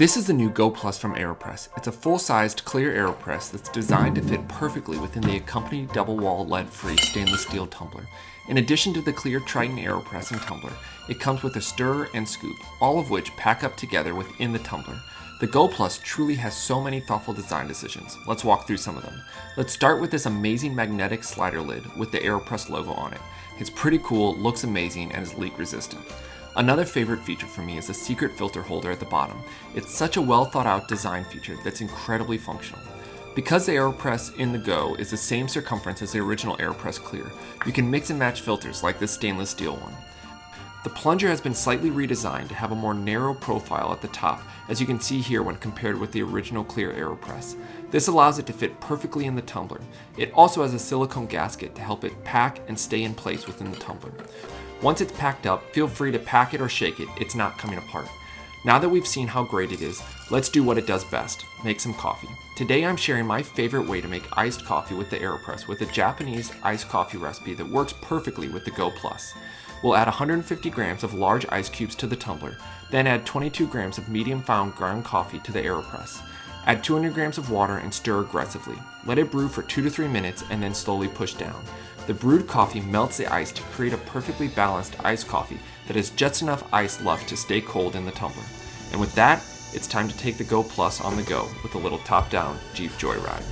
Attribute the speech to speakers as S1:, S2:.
S1: This is the new Go Plus from AeroPress. It's a full-sized clear AeroPress that's designed to fit perfectly within the accompanying double-wall lead-free stainless steel tumbler. In addition to the clear Tritan AeroPress and tumbler, it comes with a stirrer and scoop, all of which pack up together within the tumbler. The Go Plus truly has so many thoughtful design decisions. Let's walk through some of them. Let's start with this amazing magnetic slider lid with the AeroPress logo on it. It's pretty cool, looks amazing, and is leak resistant. Another favorite feature for me is the secret filter holder at the bottom. It's such a well thought out design feature that's incredibly functional. Because the AeroPress in the Go is the same circumference as the original AeroPress Clear, you can mix and match filters like this stainless steel one. The Plunger has been slightly redesigned to have a more narrow profile at the top, as you can see here when compared with the original Clear AeroPress. This allows it to fit perfectly in the tumbler. It also has a silicone gasket to help it pack and stay in place within the tumbler. Once it's packed up, feel free to pack it or shake it, it's not coming apart. Now that we've seen how great it is, let's do what it does best, make some coffee. Today I'm sharing my favorite way to make iced coffee with the AeroPress with a Japanese iced coffee recipe that works perfectly with the Go Plus. We'll add 150 grams of large ice cubes to the tumbler, then add 22 grams of medium found ground coffee to the AeroPress. Add 200 grams of water and stir aggressively. Let it brew for 2 to 3 minutes and then slowly push down. The brewed coffee melts the ice to create a perfectly balanced iced coffee that has just enough ice left to stay cold in the tumbler. And with that, it's time to take the Go Plus on the go with a little top-down Jeep joyride.